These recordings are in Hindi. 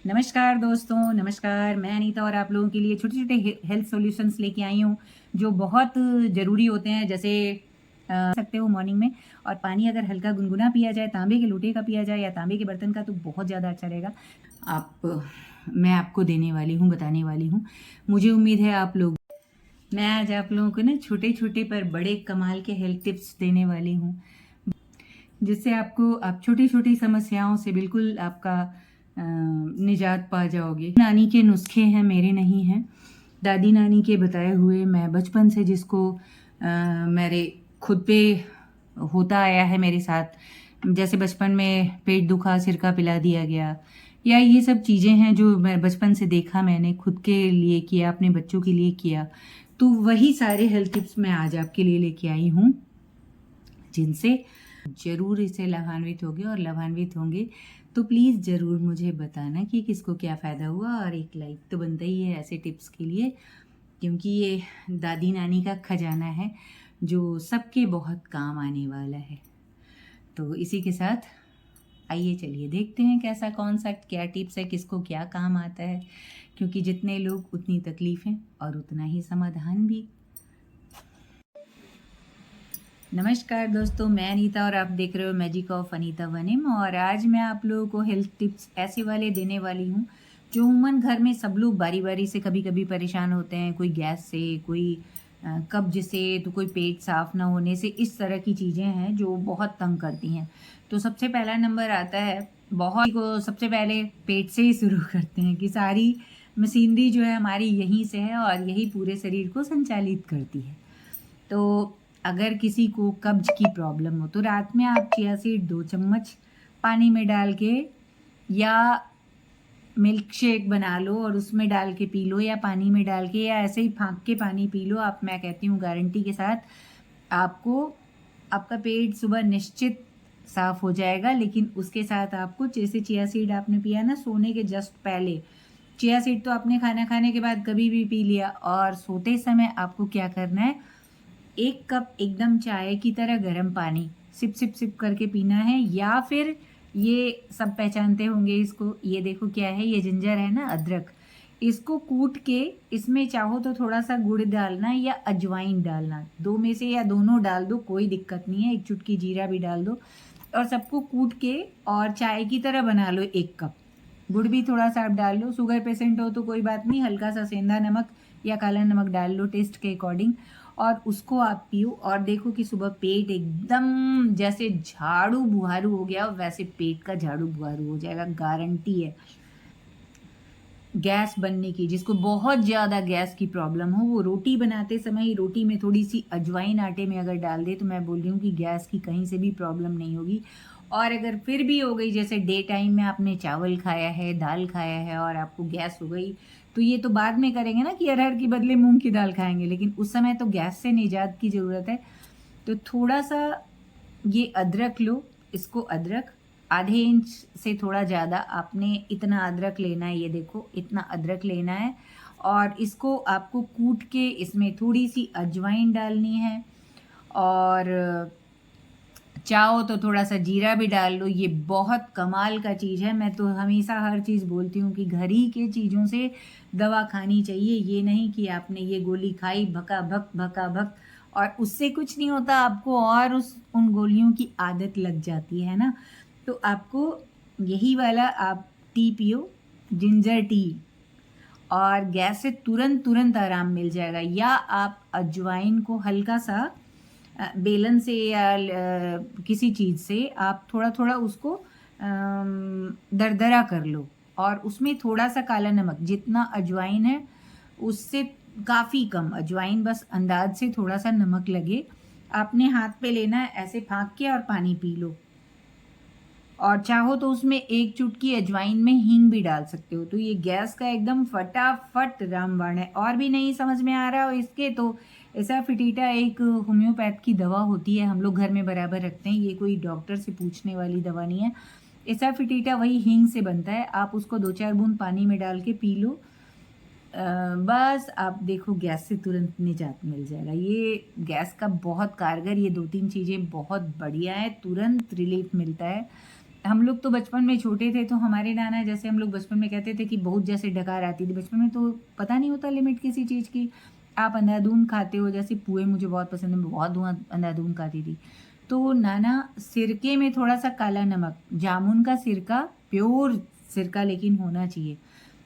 नमस्कार दोस्तों, नमस्कार। मैं अनीता और आप लोगों के लिए छोटे-छोटे हेल्थ सॉल्यूशंस लेके आई हूँ, जो बहुत ज़रूरी होते हैं। जैसे सकते हो मॉर्निंग में, और पानी अगर हल्का गुनगुना पिया जाए, तांबे के लोटे का पिया जाए या तांबे के बर्तन का, तो बहुत ज़्यादा अच्छा रहेगा। मैं आपको देने वाली हूँ, बताने वाली हूँ। मुझे उम्मीद है आप लोग मैं आज आप लोगों को ना छोटे-छोटे पर बड़े कमाल के हेल्थ टिप्स देने वाली हूँ, जिससे आप छोटी-छोटी समस्याओं से बिल्कुल आपका निजात पा जाओगे। नानी के नुस्खे हैं, मेरे नहीं हैं। दादी नानी के बताए हुए, मैं बचपन से जिसको मेरे खुद पे होता आया है मेरे साथ। जैसे बचपन में पेट दुखा, सिरका पिला दिया गया, या ये सब चीज़ें हैं जो मैं बचपन से देखा, मैंने खुद के लिए किया, अपने बच्चों के लिए किया। तो वही सारे हेल्थ टिप्स मैं आज आपके लिए लेके आई हूँ, जिनसे ज़रूर इससे लाभान्वित होगे, और लाभान्वित होंगे तो प्लीज़ ज़रूर मुझे बताना कि किसको क्या फ़ायदा हुआ। और एक लाइक तो बनता ही है ऐसे टिप्स के लिए, क्योंकि ये दादी नानी का खजाना है जो सबके बहुत काम आने वाला है। तो इसी के साथ आइए चलिए देखते हैं कैसा, कौन सा, क्या टिप्स है, किसको क्या काम आता है। क्योंकि जितने लोग उतनी तकलीफ़ें और उतना ही समाधान भी। नमस्कार दोस्तों, मैं अनीता और आप देख रहे हो मैजिक ऑफ अनीता वनिम। और आज मैं आप लोगों को हेल्थ टिप्स ऐसे वाले देने वाली हूँ जो उमूमन घर में सब लोग बारी बारी से कभी कभी परेशान होते हैं। कोई गैस से, कोई कब्ज से, तो कोई पेट साफ ना होने से। इस तरह की चीज़ें हैं जो बहुत तंग करती हैं। तो सबसे पहला नंबर आता है, बहुत को सबसे पहले पेट से ही शुरू करते हैं कि सारी मशीनरी जो है हमारी यहीं से है और यही पूरे शरीर को संचालित करती है। तो अगर किसी को कब्ज की प्रॉब्लम हो तो रात में आप चिया सीड 2 चम्मच पानी में डाल के, या मिल्क शेक बना लो और उसमें डाल के पी लो, या पानी में डाल के, या ऐसे ही फाँक के पानी पी लो। मैं कहती हूँ गारंटी के साथ आपको आपका पेट सुबह निश्चित साफ हो जाएगा। लेकिन उसके साथ आपको, जैसे चिया सीड आपने पिया ना सोने के जस्ट पहले, चिया सीड तो आपने खाना खाने के बाद कभी भी पी लिया, और सोते समय आपको क्या करना है, 1 कप एकदम चाय की तरह गर्म पानी सिप सिप सिप करके पीना है। या फिर ये सब पहचानते होंगे इसको, ये देखो क्या है, ये जिंजर है ना, अदरक। इसको कूट के इसमें चाहो तो थोड़ा सा गुड़ डालना या अजवाइन डालना, दो में से या दोनों डाल दो, कोई दिक्कत नहीं है। एक चुटकी जीरा भी डाल दो, और सबको कूट के और चाय की तरह बना लो 1 कप। गुड़ भी थोड़ा सा आप डाल लो। शुगर पेशेंट हो तो कोई बात नहीं, हल्का सा सेंधा नमक या काला नमक डाल लो टेस्ट के अकॉर्डिंग, और उसको आप पियो। और देखो कि सुबह पेट एकदम जैसे झाड़ू बुहारू हो गया, वैसे पेट का झाड़ू बुहारू हो जाएगा, गारंटी है। गैस बनने की, जिसको बहुत ज़्यादा गैस की प्रॉब्लम हो, वो रोटी बनाते समय ही रोटी में थोड़ी सी अजवाइन आटे में अगर डाल दे, तो मैं बोल रही हूँ कि गैस की कहीं से भी प्रॉब्लम नहीं होगी। और अगर फिर भी हो गई, जैसे डे टाइम में आपने चावल खाया है, दाल खाया है और आपको गैस हो गई, तो ये तो बाद में करेंगे ना कि अरहर की बदले मूंग की दाल खाएंगे, लेकिन उस समय तो गैस से निजात की ज़रूरत है। तो थोड़ा सा ये अदरक लो, इसको अदरक आधे इंच से थोड़ा ज़्यादा, आपने इतना अदरक लेना है, ये देखो इतना अदरक लेना है। और इसको आपको कूट के इसमें थोड़ी सी अजवाइन डालनी है, और चाहो तो थोड़ा सा जीरा भी डाल लो। ये बहुत कमाल का चीज़ है। मैं तो हमेशा हर चीज़ बोलती हूँ कि घर ही के चीज़ों से दवा खानी चाहिए। ये नहीं कि आपने ये गोली खाई भका भक और उससे कुछ नहीं होता आपको, और उन गोलियों की आदत लग जाती है ना। तो आपको यही वाला आप टी पियो, जिंजर टी, और गैस से तुरंत तुरंत आराम मिल जाएगा। या आप अजवाइन को हल्का सा बेलन से या किसी चीज़ से आप थोड़ा थोड़ा उसको दरदरा कर लो, और उसमें थोड़ा सा काला नमक, जितना अजवाइन है उससे काफ़ी कम अजवाइन, बस अंदाज से थोड़ा सा नमक लगे, आपने हाथ पे लेना है, ऐसे फाँक के और पानी पी लो। और चाहो तो उसमें 1 चुटकी अजवाइन में हींग भी डाल सकते हो। तो ये गैस का एकदम फटाफट रामबाण है। और भी नहीं समझ में आ रहा हो इसके, तो एसाफिटिडा एक होम्योपैथ की दवा होती है, हम लोग घर में बराबर रखते हैं। ये कोई डॉक्टर से पूछने वाली दवा नहीं है। एसाफिटिडा वही हींग से बनता है। आप उसको 2-4 बूंद पानी में डाल के पी लो। बस आप देखो गैस से तुरंत निजात मिल जाएगा। ये गैस का बहुत कारगर, ये 2-3 चीज़ें बहुत बढ़िया है, तुरंत रिलीफ मिलता है। हम लोग तो बचपन में छोटे थे तो हमारे नाना जैसे हम लोग बचपन में कहते थे कि बहुत जैसे डकार आती थी बचपन में, तो पता नहीं होता लिमिट किसी चीज़ की। आप अंधाधुंध खाते हो, जैसे पुए मुझे बहुत पसंद है, मैं बहुत अंधाधुंध खाती थी। तो नाना सिरके में थोड़ा सा काला नमक, जामुन का सिरका, प्योर सिरका लेकिन होना चाहिए,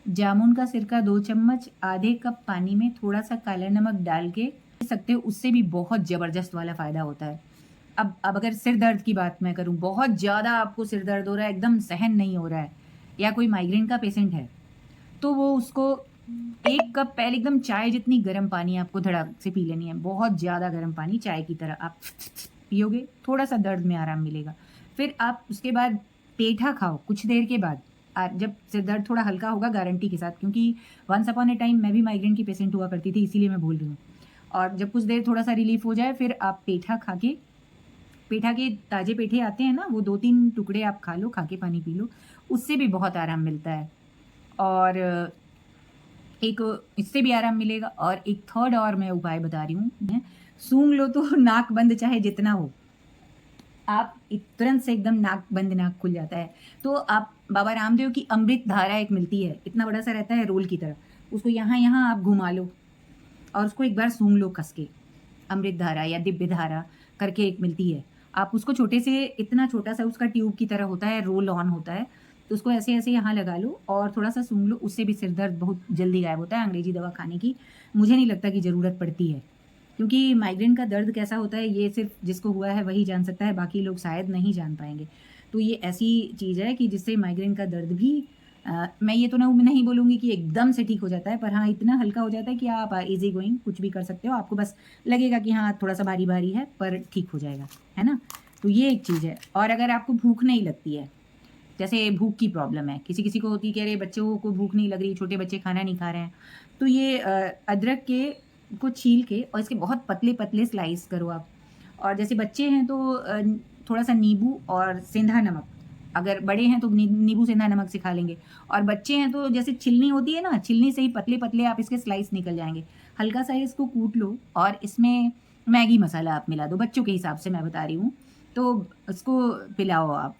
जामुन का सिरका 2 चम्मच आधे कप पानी में थोड़ा सा काला नमक डाल के सकते हो, उससे भी बहुत ज़बरदस्त वाला फ़ायदा होता है। अब अगर सिर दर्द की बात मैं करूँ, बहुत ज़्यादा आपको सिर दर्द हो रहा है, एकदम सहन नहीं हो रहा है, या कोई माइग्रेन का पेशेंट है, तो वो उसको 1 कप पहले एकदम चाय जितनी गर्म पानी आपको धड़ाक से पी लेनी है, बहुत ज़्यादा गर्म पानी चाय की तरह आप पियोगे, थोड़ा-सा दर्द में आराम मिलेगा। फिर आप उसके बाद पेठा खाओ कुछ देर के बाद, जब सिर दर्द थोड़ा हल्का होगा गारंटी के साथ, क्योंकि वन्स अपॉन अ टाइम मैं भी माइग्रेन की पेशेंट हुआ करती थी, इसीलिए मैं बोल रही हूँ। और जब कुछ देर थोड़ा-सा रिलीफ़ हो जाए, फिर आप पेठा खा के, पेठा के ताज़े पेठे आते हैं ना, वो 2-3 टुकड़े आप खा लो, खा के पानी पी लो, उससे भी बहुत आराम मिलता है। और एक इससे भी आराम मिलेगा। और एक थर्ड और मैं उपाय बता रही हूँ, सूंघ लो तो नाक बंद चाहे जितना हो, आप तुरंत से एकदम नाक बंद, नाक खुल जाता है। तो आप बाबा रामदेव की अमृत धारा एक मिलती है, इतना बड़ा सा रहता है रोल की तरह, उसको यहाँ आप घुमा लो और उसको एक बार सूंघ लो कस के। अमृत धारा या दिव्य धारा करके एक मिलती है, आप उसको छोटे से, इतना छोटा सा उसका ट्यूब की तरह होता है, रोल ऑन होता है, तो उसको ऐसे ऐसे यहाँ लगा लो और थोड़ा सा सूंघ लो, उससे भी सिर दर्द बहुत जल्दी गायब होता है। अंग्रेजी दवा खाने की मुझे नहीं लगता कि ज़रूरत पड़ती है, क्योंकि माइग्रेन का दर्द कैसा होता है ये सिर्फ जिसको हुआ है वही जान सकता है, बाकी लोग शायद नहीं जान पाएंगे। तो ये ऐसी चीज़ है कि जिससे माइग्रेन का दर्द भी मैं ये तो नहीं बोलूँगी कि एकदम से ठीक हो जाता है, पर हाँ इतना हल्का हो जाता है कि आप इजी गोइंग कुछ भी कर सकते हो, आपको बस लगेगा कि हाँ थोड़ा सा भारी भारी है पर ठीक हो जाएगा, है ना। तो ये एक चीज़ है। और अगर आपको भूख नहीं लगती है, जैसे भूख की प्रॉब्लम है, किसी किसी को होती है कि अरे बच्चों को भूख नहीं लग रही, छोटे बच्चे खाना नहीं खा रहे हैं, तो ये अदरक के को छील के और इसके बहुत पतले पतले स्लाइस करो आप। और जैसे बच्चे हैं तो थोड़ा सा नींबू और सेंधा नमक, अगर बड़े हैं तो नींबू सेंधा नमक से खा लेंगे, और बच्चे हैं तो जैसे छिलनी होती है ना, छिलनी से ही पतले पतले आप इसके स्लाइस निकल जाएंगे। हल्का सा इसको कूट लो और इसमें मैगी मसाला आप मिला दो, बच्चों के हिसाब से मैं बता रही हूँ, तो उसको पिलाओ आप।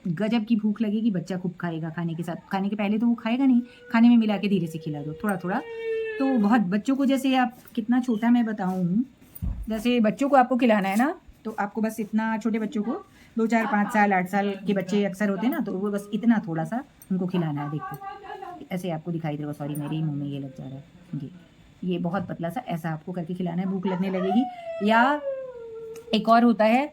गजब की भूख लगेगी, बच्चा खूब खाएगा खाने के साथ, खाने के पहले तो वो खाएगा नहीं, खाने में मिला के धीरे से खिला दो थोड़ा थोड़ा। तो बहुत बच्चों को, जैसे आप कितना छोटा मैं बताऊँ, जैसे बच्चों को आपको खिलाना है ना, तो आपको बस इतना, छोटे बच्चों को 2, 4, 5 साल 8 साल के बच्चे अक्सर होते हैं ना, तो वो बस इतना थोड़ा सा उनको खिलाना है। देखो ऐसे आपको दिखाई देगा, सॉरी मेरे ही मुँह में ये लग जा रहा है जी, ये बहुत पतला सा ऐसा आपको करके खिलाना है, भूख लगने लगेगी। या एक और होता है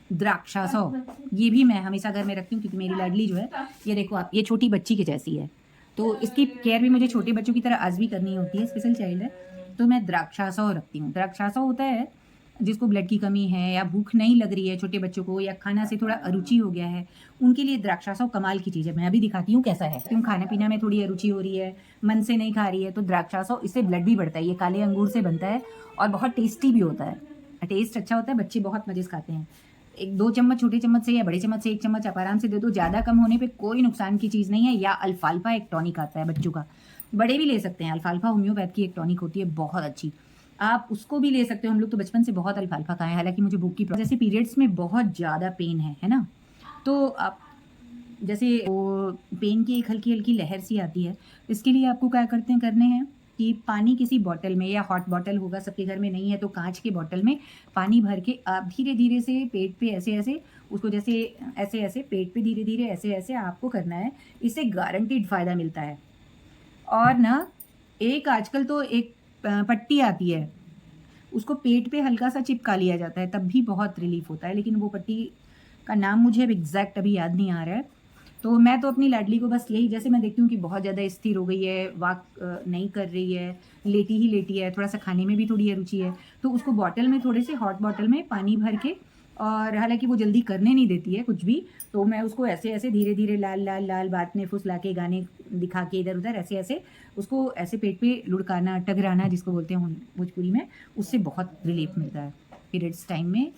द्राक्षासो, ये भी मैं हमेशा घर में रखती हूँ, क्योंकि मेरी लाडली जो है, ये देखो आप, ये छोटी बच्ची की जैसी है, तो इसकी केयर भी मुझे छोटे बच्चों की तरह आज भी करनी होती है, स्पेशल चाइल्ड है, तो मैं द्राक्षासो रखती हूँ। द्राक्षासो होता है जिसको ब्लड की कमी है या भूख नहीं लग रही है छोटे बच्चों को, या खाना से थोड़ा अरुचि हो गया है, उनके लिए द्राक्षासो कमाल की चीज़ है। मैं अभी दिखाती हूँ कैसा है। क्यों खाने पीना में थोड़ी अरुचि हो रही है, मन से नहीं खा रही है, तो द्राक्षासो, इससे ब्लड भी बढ़ता है, ये काले अंगूर से बनता है और बहुत टेस्टी भी होता है, टेस्ट अच्छा होता है, बच्चे बहुत मज़े से खाते हैं। 1-2 चम्मच छोटे चम्मच से या बड़े चम्मच से 1 चम्मच आप आराम से दे दो, ज़्यादा कम होने पे कोई नुकसान की चीज़ नहीं है। या अल्फाल्फा एक टॉनिक आता है बच्चों का, बड़े भी ले सकते हैं, अल्फाल्फा होम्योपैथ की एक टॉनिक होती है बहुत अच्छी, आप उसको भी ले सकते हो। हम लोग तो बचपन से बहुत अल्फाल्फा खाएं, हालांकि मुझे भूख की जैसे पीरियड्स में बहुत ज़्यादा पेन है ना, तो आप जैसे वो पेन की एक हल्की हल्की लहर सी आती है, इसके लिए आपको क्या करने हैं कि पानी किसी बॉटल में, या हॉट बॉटल होगा सबके घर में, नहीं है तो कांच के बॉटल में पानी भर के आप धीरे धीरे से पेट पे ऐसे ऐसे उसको, जैसे ऐसे ऐसे पेट पे धीरे धीरे ऐसे ऐसे आपको करना है, इससे गारंटीड फ़ायदा मिलता है। और ना एक आजकल तो एक पट्टी आती है, उसको पेट पे हल्का सा चिपका लिया जाता है, तब भी बहुत रिलीफ होता है, लेकिन वो पट्टी का नाम मुझे एग्जैक्ट अभी याद नहीं आ रहा है। तो मैं तो अपनी लाडली को बस यही, जैसे मैं देखती हूँ कि बहुत ज़्यादा स्थिर हो गई है, वाक नहीं कर रही है, लेटी ही लेटी है, थोड़ा सा खाने में भी थोड़ी अरुचि है, तो उसको बॉटल में, थोड़े से हॉट बॉटल में पानी भर के, और हालांकि वो जल्दी करने नहीं देती है कुछ भी, तो मैं उसको ऐसे ऐसे धीरे धीरे लाल लाल लाल बात में फुसला के, गाने दिखा के, इधर उधर ऐसे ऐसे उसको ऐसे पेट पे लुढ़काना, टगराना जिसको बोलते हैं भोजपुरी में, उससे बहुत रिलीफ मिलता है पीरियड्स टाइम में,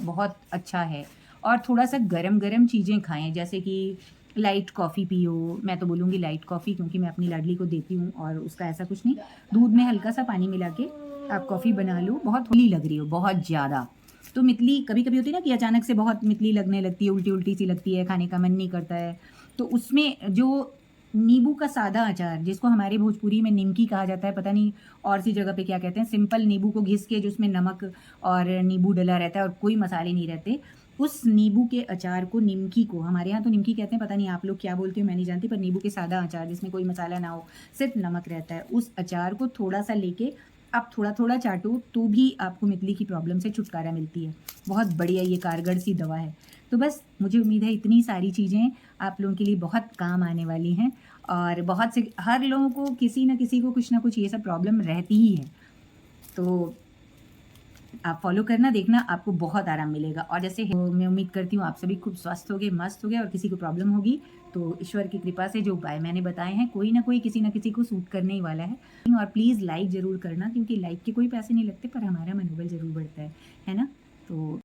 बहुत अच्छा है। और थोड़ा सा गरम गरम चीज़ें खाएं, जैसे कि लाइट कॉफ़ी पियो, मैं तो बोलूँगी लाइट कॉफ़ी, क्योंकि मैं अपनी लाडली को देती हूँ, और उसका ऐसा कुछ नहीं, दूध में हल्का सा पानी मिला के आप कॉफ़ी बना लो, बहुत होली लग रही हो बहुत ज़्यादा, तो मितली कभी-कभी होती है ना कि अचानक से बहुत मितली लगने लगती है, उल्टी-उल्टी सी लगती है, खाने का मन नहीं करता है। तो उसमें जो नींबू का सादा अचार, जिसको हमारे भोजपुरी में निमकी कहा जाता है, पता नहीं और सी जगह पे क्या कहते हैं, सिंपल नींबू को घिस के जो उसमें नमक और नींबू डला रहता है और कोई मसाले नहीं रहते, उस नींबू के अचार को, निमकी को, हमारे यहाँ तो निमकी कहते हैं, पता नहीं आप लोग क्या बोलते हो मैं नहीं जानती, पर नींबू के सादा अचार जिसमें कोई मसाला ना हो, सिर्फ़ नमक रहता है, उस अचार को थोड़ा-सा लेके आप थोड़ा-थोड़ा चाटो, तो भी आपको मितली की प्रॉब्लम से छुटकारा मिलती है। बहुत बढ़िया ये कारगर सी दवा है। तो बस मुझे उम्मीद है इतनी सारी चीज़ें आप लोगों के लिए बहुत काम आने वाली हैं और बहुत से हर लोगों को किसी न किसी को कुछ न कुछ ये सब प्रॉब्लम रहती ही है। तो आप फ़ॉलो करना, देखना आपको बहुत आराम मिलेगा और जैसे मैं उम्मीद करती हूँ आप सभी खूब स्वस्थ होगे, मस्त होगे और किसी को प्रॉब्लम होगी, तो ईश्वर की कृपा से जो उपाय मैंने बताए हैं, कोई न कोई किसी न किसी को सूट करने ही वाला है। और प्लीज़ लाइक ज़रूर करना क्योंकि लाइक के कोई पैसे नहीं लगते पर हमारा मनोबल ज़रूर बढ़ता है ना? तो